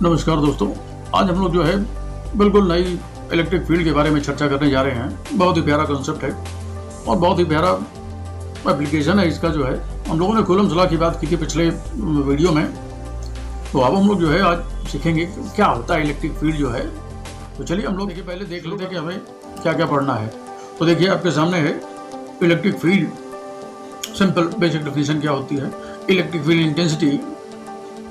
नमस्कार दोस्तों, आज हम लोग जो है बिल्कुल नई इलेक्ट्रिक फील्ड के बारे में चर्चा करने जा रहे हैं। बहुत ही प्यारा कॉन्सेप्ट है और बहुत ही प्यारा एप्लीकेशन है इसका। जो है हम लोगों ने कूलम्स लॉ की बात की थी पिछले वीडियो में, तो अब हम लोग जो है आज सीखेंगे क्या होता है इलेक्ट्रिक फील्ड जो है। तो चलिए हम लोग देखिए पहले देख लेते हैं कि हमें क्या क्या पढ़ना है। तो देखिए आपके सामने है electric field, simple basic definition क्या होती है, इलेक्ट्रिक फील्ड इंटेंसिटी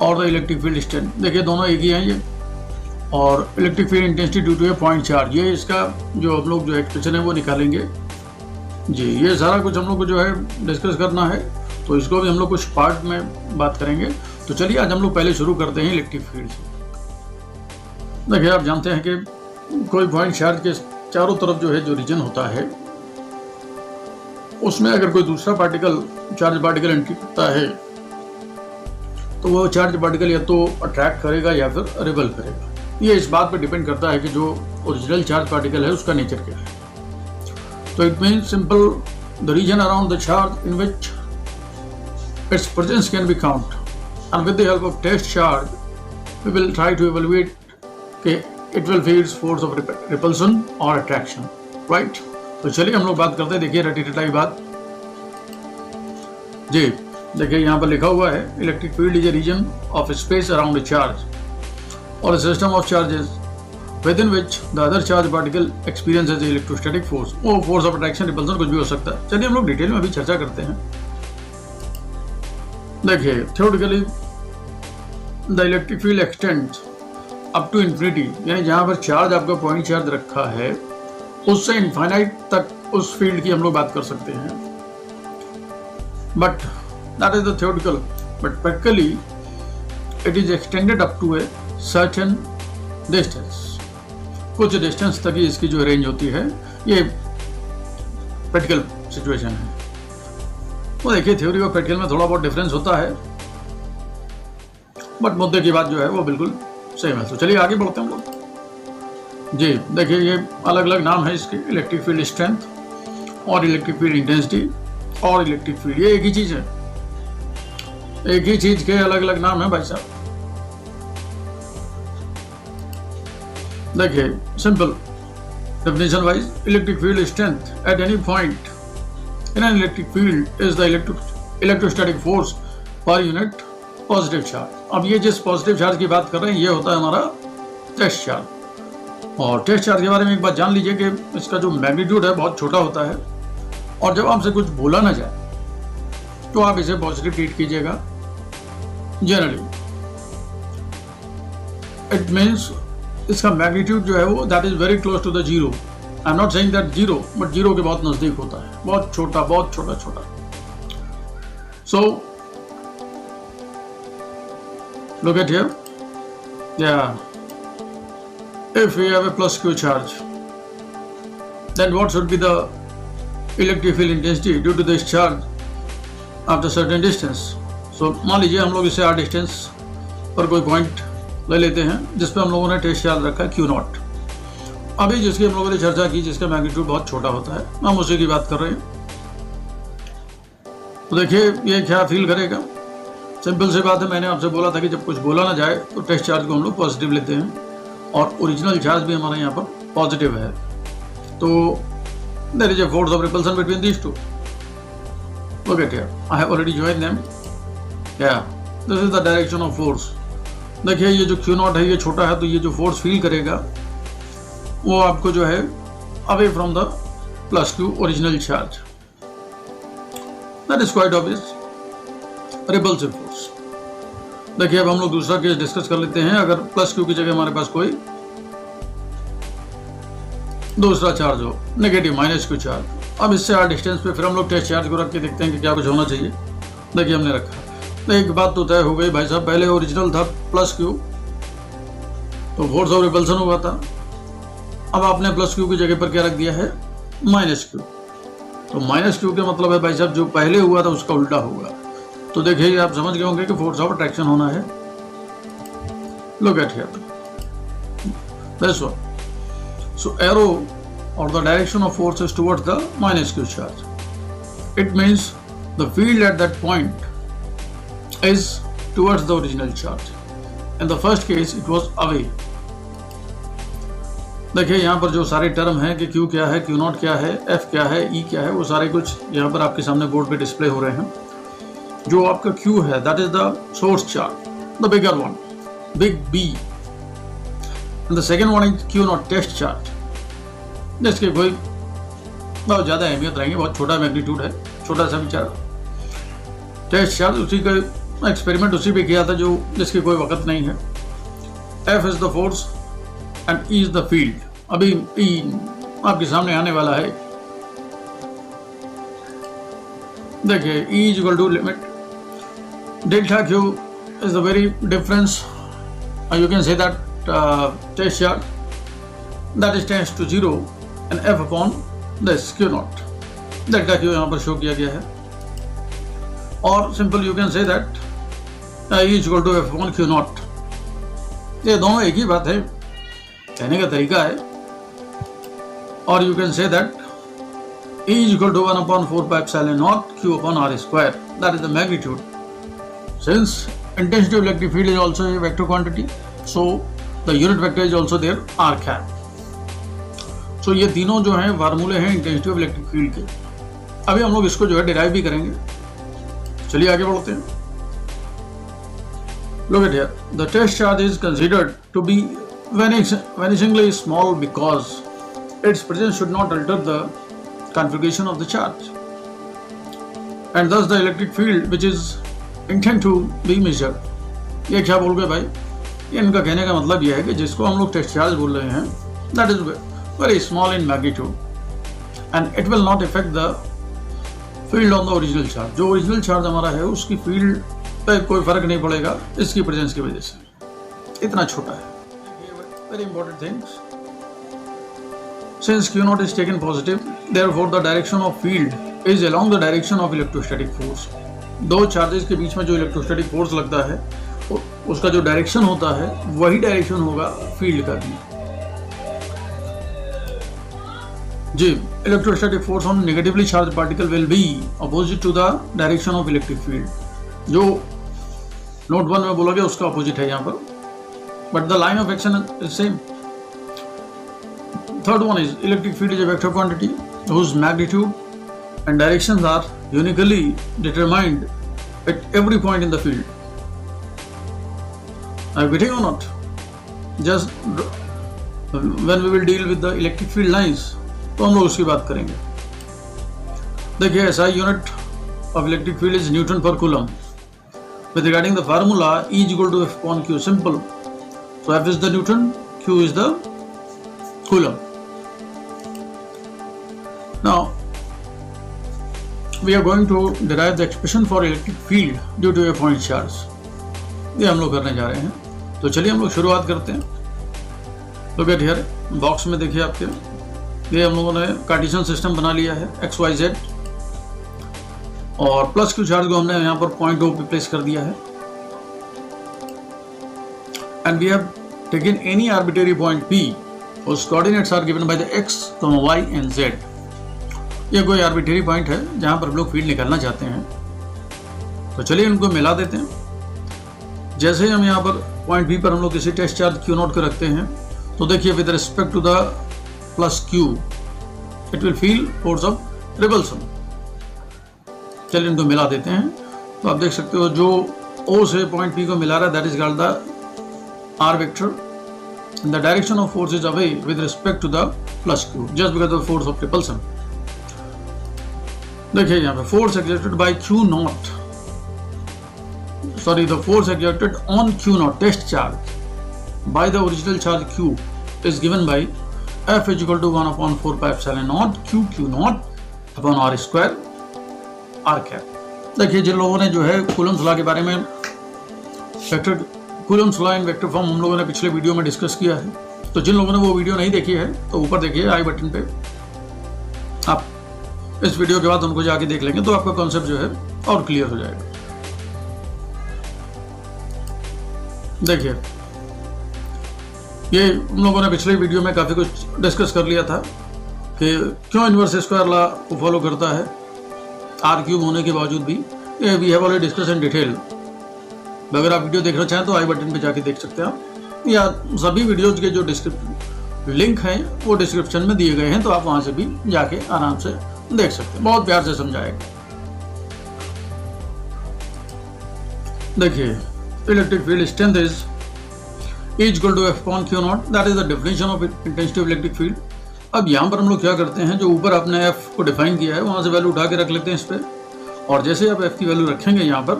और द इलेक्ट्रिक फील्ड स्ट्रेंथ। देखिए दोनों एक ही हैं ये। और electric field intensity due to a point charge, ये इसका जो हम लोग जो एक्सप्रेशन है वो निकालेंगे जी। ये सारा कुछ हम लोग को जो है डिस्कस करना है, तो इसको भी हम लोग कुछ पार्ट में बात करेंगे। तो चलिए आज हम लोग पहले शुरू करते हैं इलेक्ट्रिक फील्ड से। देखिए आप जानते हैं कि कोई पॉइंट चार्ज के चारों तरफ जो है जो रीजन होता है, उसमें अगर कोई दूसरा पार्टिकल चार्ज पार्टिकल एंट्री करता है तो वो चार्ज पार्टिकल या तो अट्रैक्ट करेगा या फिर रिपेल करेगा। ये इस बात पर डिपेंड करता है कि जो ओरिजिनल चार्ज पार्टिकल है उसका नेचर क्या है। तो it means simple the region around the charge in which its presence can be count and with the help of test charge we will try to evaluate के it will feels force of repulsion और attraction, right. तो चलिए हम लोग बात करते हैं। देखिए रटी रटाई बात जी। देखिए यहाँ पर लिखा हुआ है electric field is a region of space around a charge or system of charges within which the other charge particle experiences electrostatic force. वो फोर्स ऑफ अट्रैक्शन रिपल्सन कुछ भी हो सकता है। चलिए हम लोग डिटेल में अभी चर्चा करते हैं। देखिए theoretically the electric field extends up to infinity, यानी जहाँ पर चार्ज आपका पॉइंट चार्ज रखा है उससे इनफाइनाइट तक उस फील्ड की हम लोग बात कर सकते हैं। But that is the theoretical, but practically it is extended up to a certain distance। कुछ डिस्टेंस तक ही इसकी जो रेंज होती है, ये प्रैक्टिकल सिचुएशन है। वो देखिए थ्योरी और प्रैक्टिकल में थोड़ा बहुत डिफरेंस होता है, बट मुद्दे की बात जो है वो बिल्कुल सेम है। तो चलिए आगे बढ़ते हैं हम लोग जी। देखिए ये अलग अलग नाम है इसके, इलेक्ट्रिक फील्ड स्ट्रेंथ और इलेक्ट्रिक फील्ड इंटेंसिटी और इलेक्ट्रिक फील्ड, ये एक ही चीज है। एक ही चीज के अलग अलग नाम है भाई साहब। देखिए simple definition wise, electric field strength at any point in an electric field is the electrostatic force per unit positive charge. अब ये जिस पॉजिटिव चार्ज की बात कर रहे हैं ये होता है हमारा टेस्ट चार्ज। और टेस्ट चार्ज के बारे में एक बात जान लीजिए कि इसका जो मैग्नीट्यूड है बहुत छोटा होता है, और जब आपसे कुछ बोला ना जाए तो आप इसे पॉजिटिव ट्रीट कीजिएगा। जनरली इट मीन्स इसका मैग्नीट्यूड जो है वो that is very close to the zero. I am not saying that zero, but zero के बहुत नजदीक होता है, बहुत छोटा छोटा। सो लुक एट हियर, या if we have a plus Q charge then what should be the electric field intensity due to this charge after certain distance. So मान लीजिए हम लोग इसे आर डिस्टेंस पर कोई पॉइंट ले लेते हैं जिस पे हम लोगों ने टेस्ट चार्ज रखा है Q0। अभी जिसकी हम लोगों ने चर्चा की, जिसका मैग्नीट्यूड बहुत छोटा होता है, हम उसी की बात कर रहे हैं। तो देखिए ये क्या फील करेगा, सिंपल सी बात है। मैंने आपसे बोला था कि जब कुछ बोला ना जाए तो टेस्ट चार्ज को हम लोग पॉजिटिव लेते हैं, और ओरिजिनल चार्ज भी हमारे यहाँ पर पॉजिटिव है। तो there is a force of repulsion between these two. Look at here, I have already joined them. Yeah, this is the direction of force. देखिए ये जो Q0 है ये छोटा है, तो ये जो फोर्स फील करेगा वो आपको जो है away from the plus Q original charge. That is quite obvious, repulsive force. देखिए अब हम लोग दूसरा केस डिस्कस कर लेते हैं। अगर प्लस Q की जगह हमारे पास कोई दूसरा चार्ज हो, नेगेटिव माइनस Q चार्ज। अब इससे आर डिस्टेंस पे फिर हम लोग टेस्ट चार्ज को रख के देखते हैं कि क्या कुछ होना चाहिए। देखिए हमने रखा, तो एक बात तो तय हो गई भाई साहब, पहले ओरिजिनल था प्लस Q, तो फोर्स ऑफ रिपल्सन हुआ था। अब आपने प्लस Q की जगह पर क्या रख दिया है, माइनस Q। तो माइनस Q के मतलब है भाई साहब जो पहले हुआ था उसका उल्टा होगा। तो देखिए आप समझ गए होंगे कि फोर्स ऑफ अट्रैक्शन होना है। Look at here, that's what. So arrow or the direction of force is towards the minus Q charge. It means the field at that point is towards the original charge. In the first case it was away. देखिए यहाँ पर जो सारे term हैं कि Q क्या है, Q not क्या है, एफ क्या है, ई क्या है, वो सारे कुछ यहाँ पर आपके सामने बोर्ड पे डिस्प्ले हो रहे हैं। जो आपका क्यू है that is the source charge, the bigger one, big B, and the second one is Q naught test charge, जिसकी कोई बहुत ज़्यादा अहमियत रहेंगे, बहुत छोटा मैग्नीट्यूड है, छोटा सा विचार। टेस्ट चार्ज उसी का एक्सपेरिमेंट उसी पे किया था जो जिसकी कोई वक्त नहीं है। F is the force and E is the field. अभी ई आपके सामने आने वाला है। देखिए E is equal to limit delta Q is the very difference, you can say that test charge that is tends to 0 and F upon this Q naught. Delta Q यहाँ पर show किया गया है। और simple you can say that E is equal to F upon Q not. ये दोनों एक ही बात है, कहने का तरीका है। और you can say that E is equal to 1 upon 4 pi epsilon naught Q upon R square. That is the magnitude. Since intensity of electric field is also a vector quantity, so the unit vector is also there, R cap. So ये तीनों जो हैं फार्मूले हैं intensity of electric field के। अभी हम लोग इसको जो है डिराइव भी करेंगे। चलिए आगे बढ़ते हैं। Look at here. The test charge is considered to be vanishingly small because its presence should not alter the configuration of the charge, and thus the electric field which is intended to be measured. ये क्या बोल गए भाई? ये इनका कहने का मतलब यह है कि जिसको हम लोग टेस्ट चार्ज बोल रहे हैं that is very small in magnitude and it will not affect the field on the original charge. जो ओरिजिनल चार्ज हमारा है उसकी फील्ड पे कोई फर्क नहीं पड़ेगा इसकी प्रेजेंस की वजह से। इतना छोटा है। Very important things. Since Q naught is taken positive, therefore the direction of field is along the direction of electrostatic force. दो चार्जेस के बीच में जो इलेक्ट्रोस्टैटिक फोर्स लगता है उसका जो डायरेक्शन होता है वही डायरेक्शन होगा फील्ड का भी। जी, electrostatic force on negatively charge particle will be opposite to the direction of electric field. जो नोट 1 में बोला गया उसका अपोजिट है यहाँ पर, but the line of action is same. Third one is electric field is a vector quantity whose magnitude and directions are uniquely determined at every point in the field. Are you getting or not? Just when we will deal with the electric field lines, तो हम लोग उसकी बात करेंगे। देखिए SI unit of electric field is Newton per coulomb. With regarding the formula, E is equal to F upon Q. Simple. So F is the Newton, Q is the coulomb. Now we are going to derive the expression for electric field due to a point charge. ये हम लोग करने जा रहे हैं। तो चलिए हम लोग शुरुआत करते हैं। Look at here, बॉक्स में देखिए आपके ये हम लोगों ने कार्टेशियन सिस्टम बना लिया है XYZ, और प्लस क्यू चार्ज को हमने यहाँ पर पॉइंट O पे प्लेस कर दिया है। And we have taken any arbitrary point P whose coordinates are given by the X, Y and Z. ये कोई आर्बिट्रेरी पॉइंट है जहां पर हम लोग फील्ड निकालना चाहते हैं। तो चलिए इनको मिला देते हैं। जैसे ही हम यहाँ पर पॉइंट बी पर हम लोग किसी टेस्ट चार्ज क्यू नॉट को रखते हैं तो देखिए with respect to the plus Q it will feel force of repulsion. चलिए इनको मिला देते हैं। तो आप देख सकते हो जो ओ से पॉइंट पी को मिला रहा है that is called the R vector. The direction of force is away with respect to the plus Q just because of force of repulsion. देखिए यहाँ पे force exerted by Q naught, sorry the force exerted on Q naught test charge by the original charge Q is given by F is equal to 1 upon 4 pi epsilon naught Q naught upon R square R cap। देखिए जिन लोगों ने जो है Coulomb's law के बारे में vector Coulomb's law in vector form हम लोगों ने पिछले वीडियो में डिस्कस किया है, तो जिन लोगों ने वो वीडियो नहीं देखी है तो ऊपर देखिए आई बटन पे, आप इस वीडियो के बाद उनको जाके देख लेंगे तो आपका कॉन्सेप्ट जो है और क्लियर हो जाएगा। देखिए ये हम लोगों ने पिछले वीडियो में काफ़ी कुछ डिस्कस कर लिया था कि क्यों इनवर्स स्क्वायर लॉ को फॉलो करता है आर क्यूब होने के बावजूद भी। ये we have already discuss in detail. अगर आप वीडियो देखना चाहें तो आई बटन पे जाके देख सकते हैं आप, या सभी वीडियोज के जो लिंक हैं वो डिस्क्रिप्शन में दिए गए हैं, तो आप वहां से भी जाके आराम से देख सकते हैं। बहुत प्यार से समझाएगा। देखिए, electric field strength is equal to F upon Q naught, that is the definition of intensity of electric field. अब यहाँ पर हम लोग क्या करते हैं, जो ऊपर आपने F को डिफाइन किया है वहां से वैल्यू उठा के रख लेते हैं इस पे, और जैसे आप F की वैल्यू रखेंगे यहाँ पर,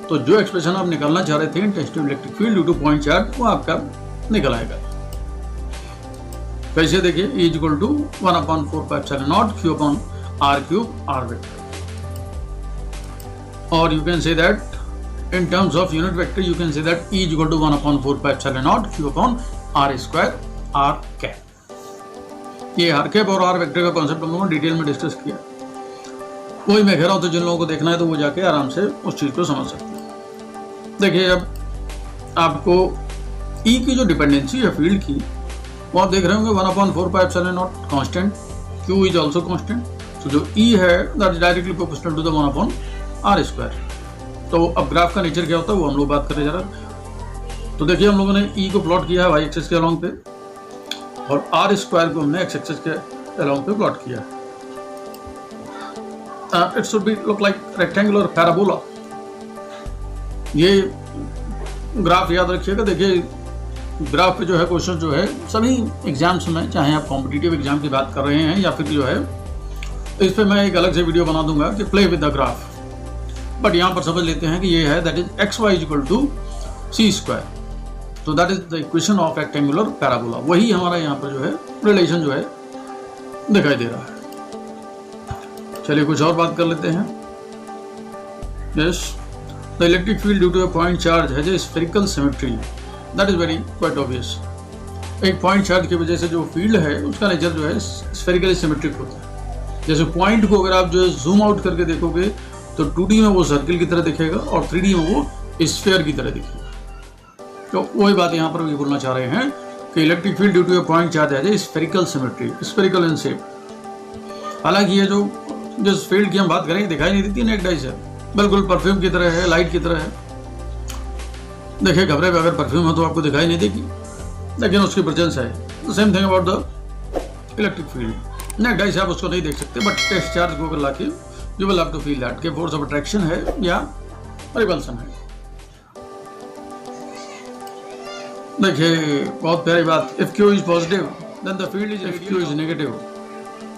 तो जो एक्सप्रेशन आप निकालना चाह रहे थे intensity of electric field due to point charge, वो आपका निकल आएगा। कैसे देखिए, E equal to 1/4πε0 Q upon r³ r वेक्टर, और you can say that in terms of unit vector you can say that E is equal to 1/4πε0 Q upon r² r cap। ये r cap और r vector का concept हम लोगों ने detail में discuss किया, वही मैं कह रहा हूँ, तो जिन लोगों को देखना है तो वो जाके आराम से उस चीज़ को समझ सकते हैं। देखिए, अब आपको E की जो डिपेंडेंसी है फील्ड की, वो आप देख रहे होंगे 1/4πε0 constant, Q is also constant, तो जो E है that is directly proportional to the 1/r²। तो अब ग्राफ का नेचर क्या होता है वो हम लोग बात करने जा रहे हैं। तो देखिए, हम लोगों ने E को प्लॉट किया है वाई एक्सिस के अलोंग पे, और r² को हमने एक्स एक्सिस के अलोंग पे प्लॉट किया है। It should be look like rectangular parabola. ये ग्राफ याद रखिएगा। देखिए, ग्राफ पे जो है क्वेश्चन जो है सभी एग्जाम्स में, चाहे आप कॉम्पिटिटिव एग्जाम की बात कर रहे हैं या फिर जो है, इस पे मैं एक अलग से वीडियो बना दूंगा कि play with the graph, but यहाँ पर समझ लेते हैं कि ये है दैट इज xy इक्वल टू c², तो that is the equation of rectangular parabola. वही हमारा यहाँ पर जो है रिलेशन जो है दिखाई दे रहा है। चलिए कुछ और बात कर लेते हैं। Yes, the electric field due to a point charge has a spherical symmetry, that is very quite obvious. एक पॉइंट चार्ज की वजह से जो फील्ड है उसका नेचर जो है स्फेरिकली सिमेट्रिक होता है। जैसे पॉइंट को अगर आप जो है जूम आउट करके देखोगे तो 2D में वो सर्किल की तरह दिखेगा और 3D में वो स्फीयर की तरह दिखेगा। तो वही बात यहाँ पर भी बोलना चाह रहे हैं कि electric field due to a point charge है spherical symmetry, spherical in shape. हालांकि ये जो जिस फील्ड की हम बात करेंगे दिखाई नहीं देती, नेक्ड आई से बिल्कुल परफ्यूम की तरह है, लाइट की तरह है। देखिए, कमरे में अगर परफ्यूम है तो आपको दिखाई नहीं देगी, लेकिन उसकी प्रेजेंस है। Same thing about the electric field. Necked आई से आप उसको नहीं देख सकते, बट टेस्ट चार्ज को ला के you will have to feel that कि फोर्स ऑफ अट्रैक्शन है या रिपल्सन है। देखिए, बहुत प्यारी बात, if Q is positive then the field is, if Q is negative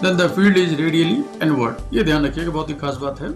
then the field is radially inward। ये ध्यान रखिएगा, बहुत ही खास बात है।